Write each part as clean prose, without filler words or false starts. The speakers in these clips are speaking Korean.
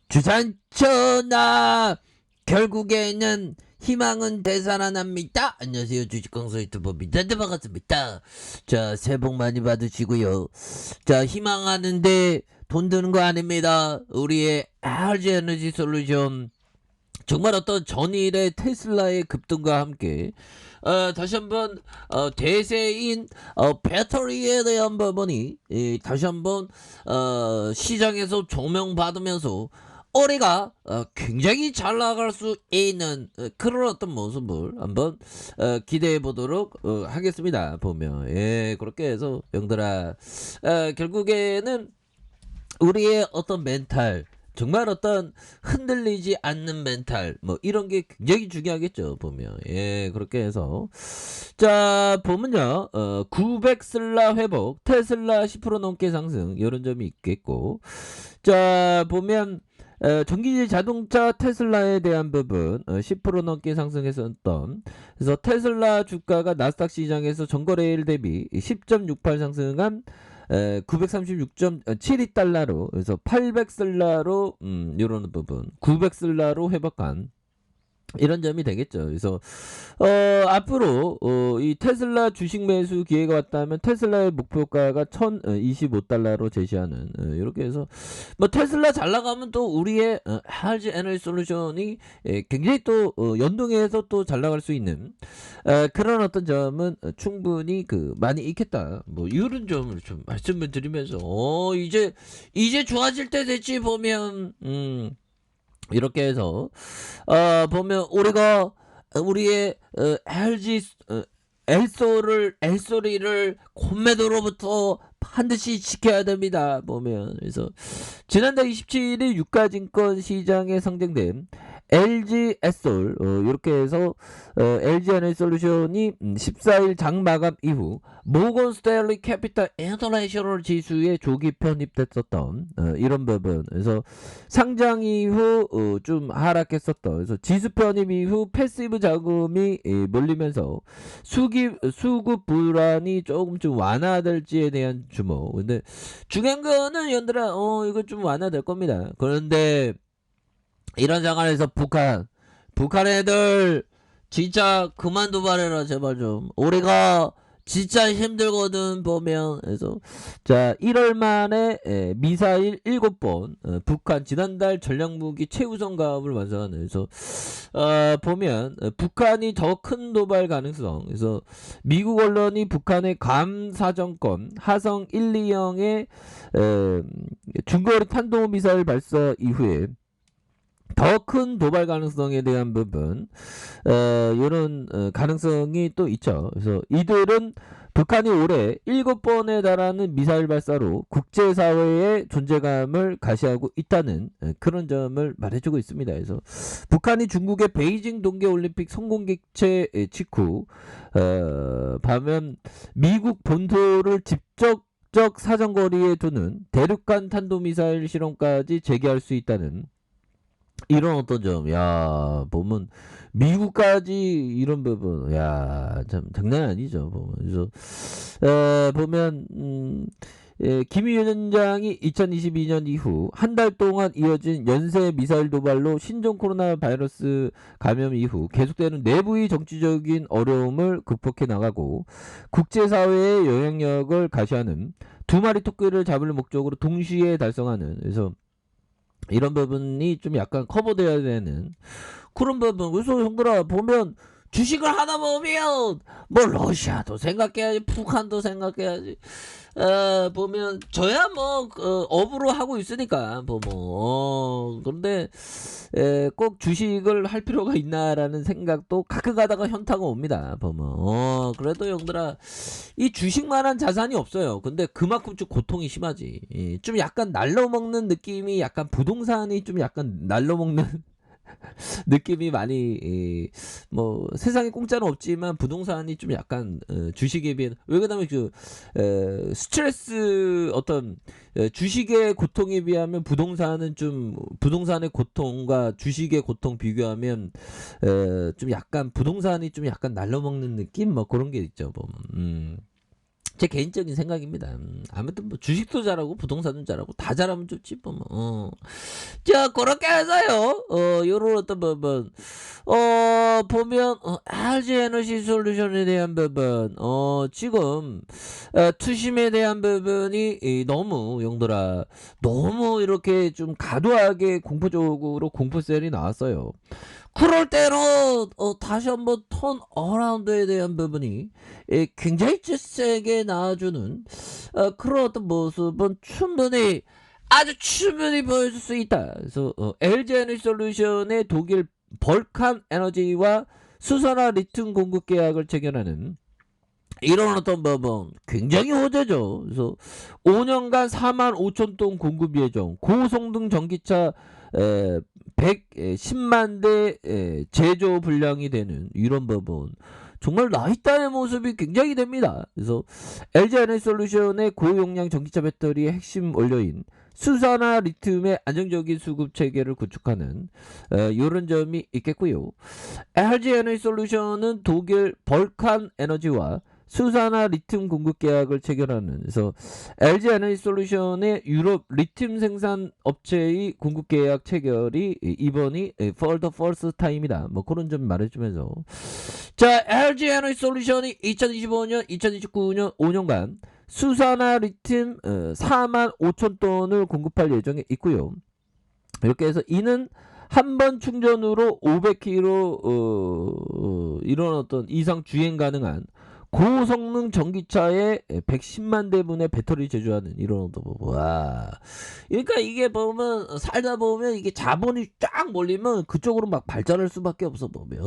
주산천하 결국에는 희망은 되살아납니다. 안녕하세요, 주식광수 유튜버입니다. 네, 반갑습니다. 자, 새해 복 많이 받으시고요. 자, 희망하는데 돈 드는 거 아닙니다. 우리의 RG 에너지 솔루션, 정말 어떤 전일의 테슬라의 급등과 함께 다시 한번 대세인 배터리에 대한 부분이 다시 한번 시장에서 조명받으면서 올해가 굉장히 잘 나갈 수 있는 그런 어떤 모습을 한번 기대해 보도록 하겠습니다. 보면 그렇게 해서 영들아, 결국에는 우리의 어떤 멘탈, 정말 어떤 흔들리지 않는 멘탈, 뭐 이런 게 굉장히 중요하겠죠. 보면 그렇게 해서 자, 보면요, 900 슬라 회복, 테슬라 10% 넘게 상승, 이런 점이 있겠고, 자, 보면 전기 자동차 테슬라에 대한 부분 10% 넘게 상승했었던, 그래서 테슬라 주가가 나스닥 시장에서 전거래일 대비 10.68 상승한 936.72달러로, 그래서 800슬라로 이런 부분 900슬라로 회복한 이런 점이 되겠죠. 그래서 앞으로 이 테슬라 주식 매수 기회가 왔다면 테슬라의 목표가가 1025달러로 제시하는, 이렇게 해서 뭐 테슬라 잘 나가면 또 우리의 RG 에너지 솔루션이 굉장히 또 연동해서 또 잘 나갈 수 있는 그런 어떤 점은 충분히 많이 있겠다. 뭐 이런 점을 좀 말씀을 드리면서 이제 좋아질 때 됐지. 보면 이렇게 해서 보면 우리가 우리의 LG 엘소리를 콤매도로부터 반드시 지켜야 됩니다. 보면 그래서 지난달 27일 유가증권 시장에 상장된 LG 에솔, 이렇게 해서 LG 에너지솔루션이 14일 장 마감 이후 모건 스탠리 캐피탈 인터내셔널 지수에 조기 편입됐었던 이런 부분, 그래서 상장 이후 좀 하락했었던, 그래서 지수 편입 이후 패시브 자금이 몰리면서 수급 불안이 조금 좀 완화될지에 대한 주목. 근데 중요한 거는 연들아, 이거 좀 완화될 겁니다. 그런데 이런 상황에서 북한 애들 진짜 그만 도발해라 제발 좀. 우리가 진짜 힘들거든. 보면 그래서 자, 1월 만에 미사일 7번, 북한 지난달 전략무기 최우선 가업을 완성하는, 그래서 보면 북한이 더 큰 도발 가능성, 그래서 미국 언론이 북한의 괌 사정권 하성 1, 2형의 중거리 탄도미사일 발사 이후에 더 큰 도발 가능성에 대한 부분, 이런 가능성이 또 있죠. 그래서 이들은 북한이 올해 7번에 달하는 미사일 발사로 국제사회의 존재감을 가시하고 있다는 그런 점을 말해주고 있습니다. 그래서 북한이 중국의 베이징 동계올림픽 성공 개최 직후 반면 미국 본토를 직접적 사정거리에 두는 대륙간 탄도미사일 실험까지 재개할 수 있다는 이런 어떤 점, 야, 보면 미국까지 이런 부분, 야, 참 장난 아니죠. 보면 그래서 보면 김 위원장이 2022년 이후 한 달 동안 이어진 연쇄 미사일 도발로 신종 코로나 바이러스 감염 이후 계속되는 내부의 정치적인 어려움을 극복해 나가고 국제사회의 영향력을 가시하는 두 마리 토끼를 잡을 목적으로 동시에 달성하는, 그래서 이런 부분이 좀 약간 커버돼야 되는 그런 부분. 그래서 형들아, 보면 주식을 하다 보면 뭐 러시아도 생각해야지, 북한도 생각해야지. 보면 저야 뭐 업으로 하고 있으니까 보면 그런데 꼭 주식을 할 필요가 있나라는 생각도 가끔 가다가 현타가 옵니다. 보면 그래도 형들아, 이 주식만한 자산이 없어요. 근데 그만큼 좀 고통이 심하지. 좀 약간 날로먹는 느낌이, 약간 부동산이 좀 약간 날로먹는 느낌이 많이, 뭐 세상에 공짜는 없지만 부동산이 좀 약간 주식에 비해, 왜 그러냐면 스트레스, 어떤 주식의 고통에 비하면 부동산은 좀, 부동산의 고통과 주식의 고통 비교하면 좀 약간 부동산이 좀 약간 날려먹는 느낌, 뭐 그런 게 있죠. 보면 제 개인적인 생각입니다. 아무튼 뭐 주식도 잘하고 부동산도 잘하고 다 잘하면 좋지 뭐. 자, 그렇게 해서요. 요런 어떤 부분. 보면 LG 에너지 솔루션에 대한 부분. 지금 투심에 대한 부분이 너무 용도라 너무 이렇게 좀 과도하게 공포적으로 공포셀이 나왔어요. 그럴 때로 다시 한번 턴 어라운드에 대한 부분이 굉장히 세게 나와주는 그런 어떤 모습은 충분히 아주 충분히 보여줄 수 있다. 그래서 LG 에너지 솔루션의 독일 벌칸 에너지와 수소나 리튬 공급 계약을 체결하는 이런 어떤 부분 굉장히 호재죠. 그래서 5년간 4만 5천 톤 공급 예정, 고성능 전기차 110만 대 제조 분량이 되는 이런 부분. 정말 나이따의 모습이 굉장히 됩니다. 그래서 LG 에너지 솔루션의 고용량 전기차 배터리의 핵심 원료인 수소나 리튬의 안정적인 수급 체계를 구축하는 이런 점이 있겠고요. LG 에너지 솔루션은 독일 벌칸 에너지와 수소나 리튬 공급 계약을 체결하는 그래서 LG 에너지 솔루션의 유럽 리튬 생산 업체의 공급 계약 체결이 이번이 for the first time이다. 뭐 그런 점 말해주면서 자 LG 에너지 솔루션이 2025년, 2029년 5년간 수소나 리튬 4만 5천 톤을 공급할 예정에 있고요. 이렇게 해서 이는 한 번 충전으로 500km 이런 어떤 이상 주행 가능한 고성능 전기차에 110만 대분의 배터리 제조하는 이런 와. 그러니까 이게 보면 살다 보면 이게 자본이 쫙 몰리면 그쪽으로 막 발전할 수밖에 없어 보면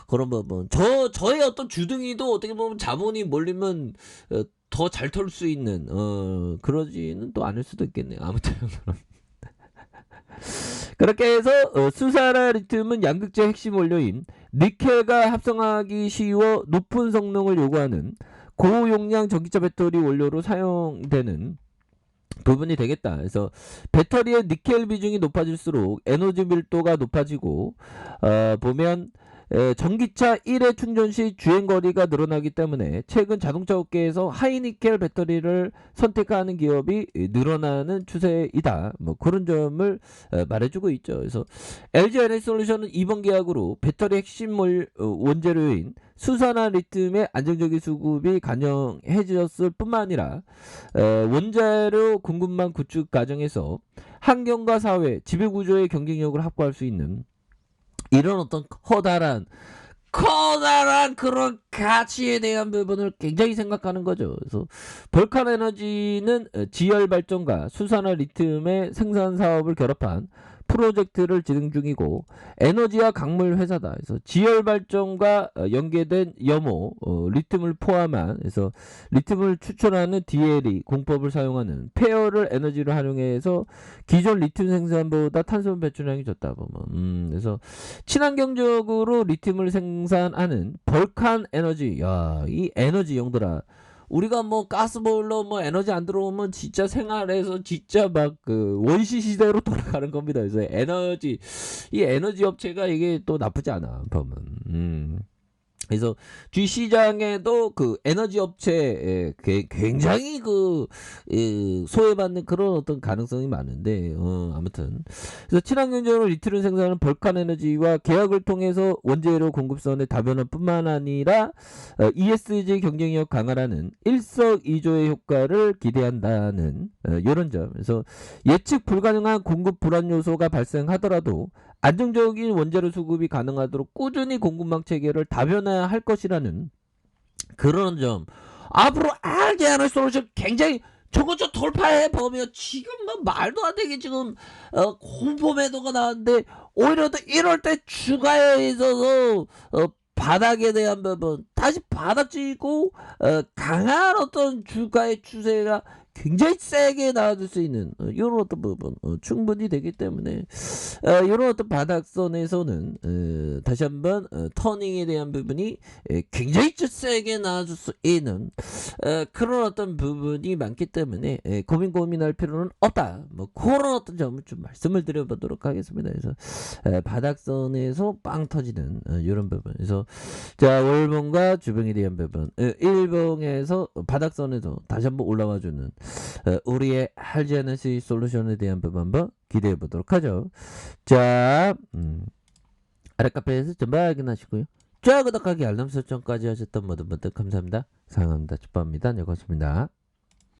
그런 부분. 저의 어떤 주둥이도 어떻게 보면 자본이 몰리면 더 잘 털 수 있는 그러지는 또 않을 수도 있겠네요. 아무튼 그렇게 해서 수소나 리튬은 양극재 핵심 원료인 니켈과 합성하기 쉬워 높은 성능을 요구하는 고용량 전기차 배터리 원료로 사용되는 부분이 되겠다. 그래서 배터리의 니켈 비중이 높아질수록 에너지 밀도가 높아지고 보면 전기차 1회 충전 시 주행거리가 늘어나기 때문에 최근 자동차 업계에서 하이니켈 배터리를 선택하는 기업이 늘어나는 추세이다. 뭐 그런 점을 말해주고 있죠. 그래서 LG 에너지 솔루션은 이번 계약으로 배터리 핵심 원재료인 수소나 리튬의 안정적인 수급이 가능해졌을 뿐만 아니라 원자료 공급망 구축 과정에서 환경과 사회, 지배구조의 경쟁력을 확보할 수 있는 이런 어떤 커다란 그런 가치에 대한 부분을 굉장히 생각하는 거죠. 그래서 벌칸 에너지는 지열 발전과 수소나 리튬의 생산 사업을 결합한 프로젝트를 진행 중이고 에너지와 광물 회사다. 그래서 지열 발전과 연계된 염호, 리튬을 포함한 그래서 리튬을 추출하는 DLE 공법을 사용하는 페어를 에너지를 활용해서 기존 리튬 생산보다 탄소 배출량이 적다 보면 그래서 친환경적으로 리튬을 생산하는 벌칸 에너지 이 에너지 용도라 우리가 뭐 가스보일러 뭐 에너지 안 들어오면 진짜 생활에서 진짜 막 그 원시 시대로 돌아가는 겁니다. 그래서 이 에너지 업체가 이게 또 나쁘지 않아 보면. 그래서 주시장에도 그 에너지 업체 굉장히 소외받는 그런 어떤 가능성이 많은데 아무튼 그래서 친환경적으로 리튬을 생산하는 벌칸 에너지와 계약을 통해서 원재료 공급선의 다변화뿐만 아니라 ESG 경쟁력 강화라는 일석이조의 효과를 기대한다는 이런 점. 그래서 예측 불가능한 공급 불안 요소가 발생하더라도 안정적인 원재료 수급이 가능하도록 꾸준히 공급망 체계를 다변화할 것이라는 그런 점. 앞으로 알지 않을 솔루션 굉장히 저거 저 돌파해 보면 지금 뭐 말도 안 되게 지금 공포 매도가 나왔는데 오히려 더 이럴 때 주가에 있어서 바닥에 대한 부분 다시 바닥 찍고 강한 어떤 주가의 추세가 굉장히 세게 나와줄 수 있는 이런 어떤 부분 충분히 되기 때문에 이런 어떤 바닥선에서는 다시 한번 터닝에 대한 부분이 굉장히 세게 나와줄 수 있는 그런 어떤 부분이 많기 때문에 고민할 필요는 없다. 뭐 그런 어떤 점을 좀 말씀을 드려보도록 하겠습니다. 그래서 바닥선에서 빵 터지는 이런 부분. 그래서 자 월봉과 주봉에 대한 부분 일봉에서 바닥선에서 다시 한번 올라와주는 우리의 할지 NC 솔루션에 대한 부분 한번 기대해 보도록 하죠. 자, 아래 카페에서 전부 확인하시고요. 좋아요, 구독하기, 알람 설정까지 하셨던 모든 분들 감사합니다. 사랑합니다. 축복합니다. 네, 고맙습니다.